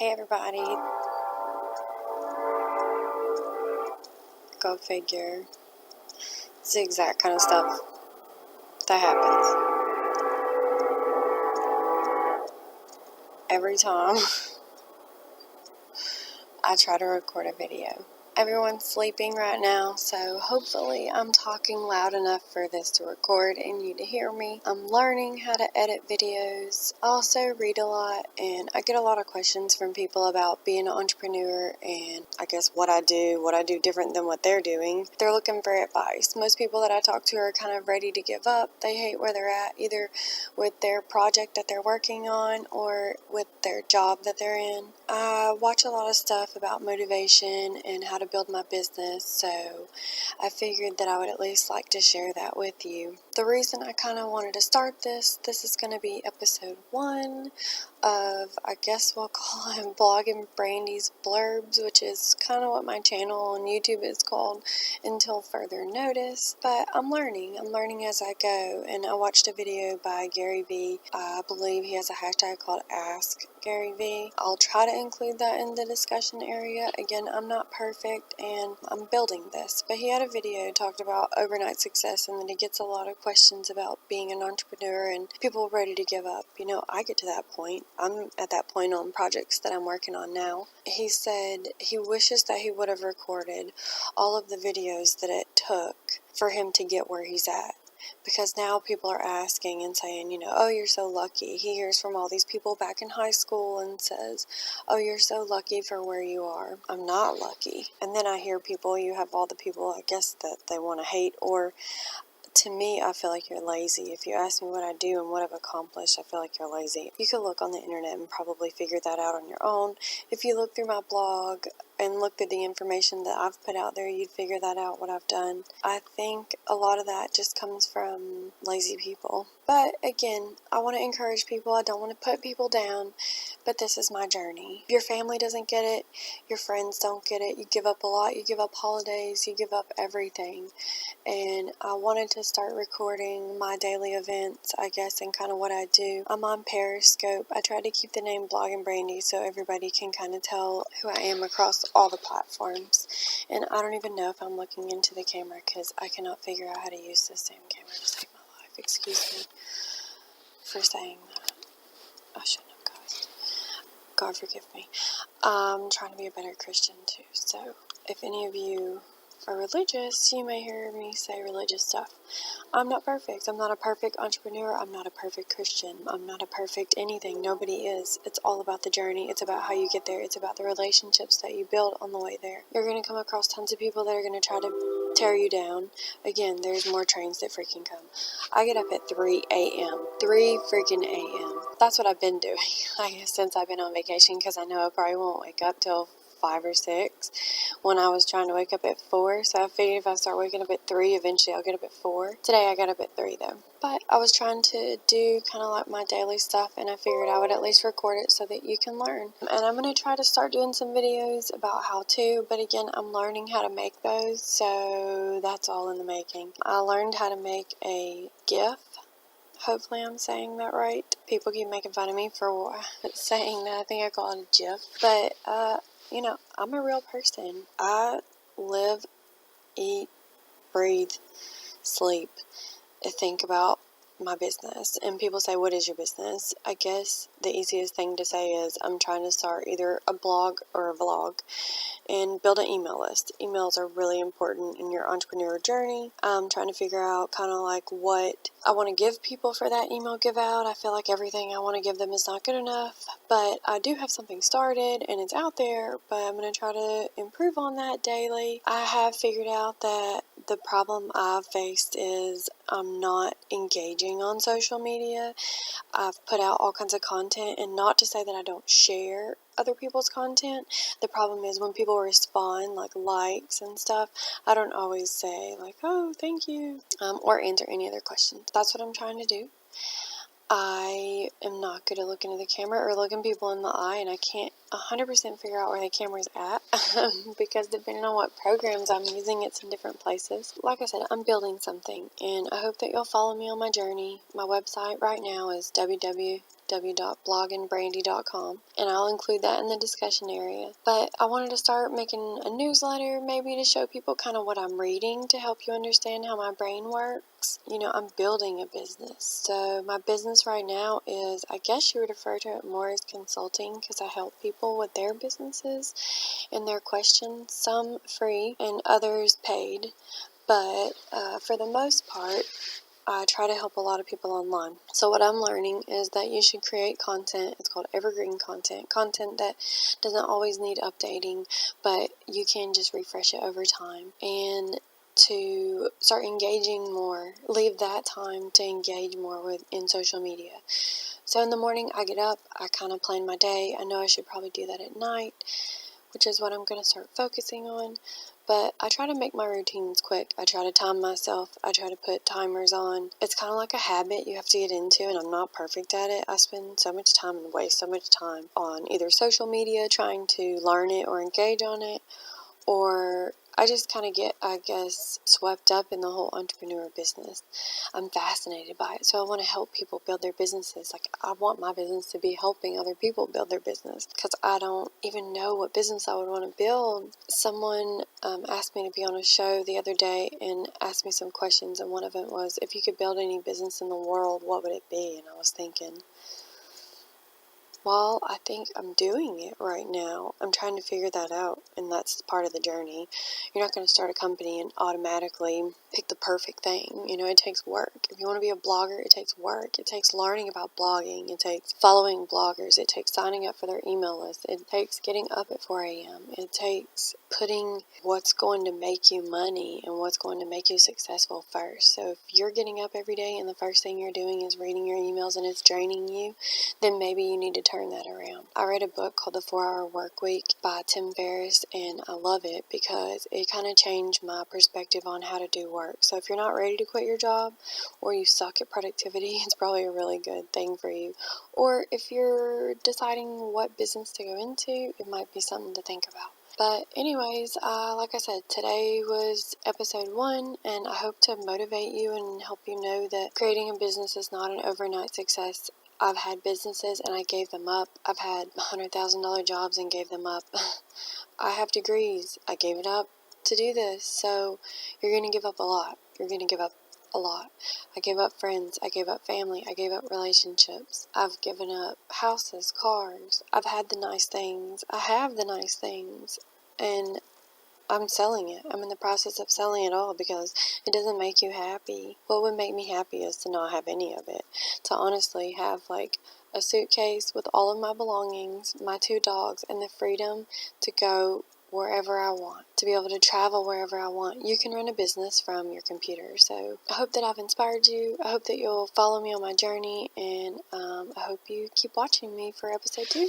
Hey everybody, go figure. It's the exact kind of stuff that happens every time I try to record a video. Everyone's sleeping right now, so hopefully I'm talking loud enough for this to record and you to hear me. I'm learning how to edit videos. I also read a lot, and I get a lot of questions from people about being an entrepreneur and I guess what I do different than what they're doing. They're looking for advice. Most people that I talk to are kind of ready to give up. They hate where they're at, either with their project that they're working on or with their job that they're in. I watch a lot of stuff about motivation and how to build my business, so I figured that I would at least like to share that with you. The reason I kind of wanted to start this is going to be episode 1 of, I guess we'll call it Blogging Brandi's Blurbs, which is kind of what my channel on YouTube is called until further notice. But I'm learning as I go, and I watched a video by Gary V. I believe he has a hashtag called Ask Gary V. I'll try to include that in the discussion area. Again, I'm not perfect and I'm building this, but he had a video talked about overnight success, and then he gets a lot of questions about being an entrepreneur and people ready to give up. You know, I get to that point. I'm at that point on projects that I'm working on now. He said he wishes that he would have recorded all of the videos that it took for him to get where he's at. Because now people are asking and saying, oh, you're so lucky. He hears from all these people back in high school and says, oh, you're so lucky for where you are. I'm not lucky. And then I hear people, you have all the people, I guess, that they want to hate, or to me, I feel like you're lazy. If you ask me what I do and what I've accomplished, I feel like you're lazy. You could look on the internet and probably figure that out on your own. If you look through my blog and look through the information that I've put out there, you'd figure that out, what I've done. I think a lot of that just comes from lazy people. But again, I want to encourage people. I don't want to put people down, but this is my journey. If your family doesn't get it, your friends don't get it, you give up a lot, you give up holidays, you give up everything. And I wanted to start recording my daily events, I guess, and kind of what I do. I'm on Periscope. I try to keep the name Blogging Brandi so everybody can kind of tell who I am across all the platforms. And I don't even know if I'm looking into the camera because I cannot figure out how to use this damn camera to save my life. Excuse me for saying that. I shouldn't have, guys. God forgive me. I'm trying to be a better Christian too, so if any of you are religious, you may hear me say religious stuff. I'm not perfect. I'm not a perfect entrepreneur. I'm not a perfect Christian. I'm not a perfect anything. Nobody is. It's all about the journey. It's about how you get there. It's about the relationships that you build on the way there. You're going to come across tons of people that are going to try to tear you down. Again, there's more trains that freaking come. I get up at 3 a.m. 3 freaking a.m. That's what I've been doing, I guess, since I've been on vacation, because I know I probably won't wake up till 5 or 6 when I was trying to wake up at 4, so I figured if I start waking up at 3, eventually I'll get up at 4. Today I got up at 3 though. But I was trying to do kind of like my daily stuff, and I figured I would at least record it so that you can learn. And I'm going to try to start doing some videos about how to, but again, I'm learning how to make those, so that's all in the making. I learned how to make a GIF. Hopefully I'm saying that right. People keep making fun of me for saying that. I think I call it a GIF. But, I'm a real person. I live, eat, breathe, sleep, think about my business. And people say, what is your business? I guess the easiest thing to say is I'm trying to start either a blog or a vlog and build an email list. Emails are really important in your entrepreneur journey. I'm trying to figure out kind of like what I want to give people for that email give out. I feel like everything I want to give them is not good enough, but I do have something started and it's out there, but I'm going to try to improve on that daily. I have figured out that the problem I've faced is I'm not engaging on social media. I've put out all kinds of content, and not to say that I don't share other people's content. The problem is when people respond, like likes and stuff, I don't always say like, oh, thank you, or answer any other questions. That's what I'm trying to do. I am not good at looking at the camera or looking people in the eye, and I can't 100% figure out where the camera's at because depending on what programs I'm using, it's in different places. Like I said, I'm building something, and I hope that you'll follow me on my journey. My website right now is www www.blogandbrandi.com, and I'll include that in the discussion area. But I wanted to start making a newsletter, maybe to show people kind of what I'm reading to help you understand how my brain works. I'm building a business. So my business right now is, I guess you would refer to it more as consulting, because I help people with their businesses and their questions, some free and others paid. But for the most part, I try to help a lot of people online. So what I'm learning is that you should create content. It's called evergreen content. Content that doesn't always need updating, but you can just refresh it over time. And to start engaging more, leave that time to engage more in social media. So in the morning I get up, I kind of plan my day. I know I should probably do that at night, which is what I'm going to start focusing on. But I try to make my routines quick. I try to time myself. I try to put timers on. It's kind of like a habit you have to get into, and I'm not perfect at it. I spend so much time and waste so much time on either social media trying to learn it or engage on it, or I just kind of get, I guess, swept up in the whole entrepreneur business. I'm fascinated by it, so I want to help people build their businesses. Like, I want my business to be helping other people build their business, because I don't even know what business I would want to build. Someone asked me to be on a show the other day and asked me some questions, and one of them was, if you could build any business in the world, what would it be? And I was thinking, well, I think I'm doing it right now. I'm trying to figure that out, and that's part of the journey. You're not going to start a company and automatically pick the perfect thing. It takes work. If you want to be a blogger, it takes work. It takes learning about blogging. It takes following bloggers. It takes signing up for their email list. It takes getting up at 4 a.m. It takes putting what's going to make you money and what's going to make you successful first. So if you're getting up every day and the first thing you're doing is reading your emails and it's draining you, then maybe you need to turn that around. I read a book called The 4-Hour Workweek by Tim Ferriss, and I love it because it kind of changed my perspective on how to do work. So if you're not ready to quit your job, or you suck at productivity, it's probably a really good thing for you. Or if you're deciding what business to go into, it might be something to think about. But anyways, like I said, today was episode 1, and I hope to motivate you and help you know that creating a business is not an overnight success. I've had businesses and I gave them up. I've had $100,000 jobs and gave them up. I have degrees. I gave it up to do this. So you're going to give up a lot. You're going to give up a lot. I gave up friends. I gave up family. I gave up relationships. I've given up houses, cars. I've had the nice things. I have the nice things. And I'm selling it. I'm in the process of selling it all because it doesn't make you happy. What would make me happy is to not have any of it. To honestly have like a suitcase with all of my belongings, my 2 dogs, and the freedom to go wherever I want, to be able to travel wherever I want. You can run a business from your computer. So I hope that I've inspired you. I hope that you'll follow me on my journey, and I hope you keep watching me for episode 2.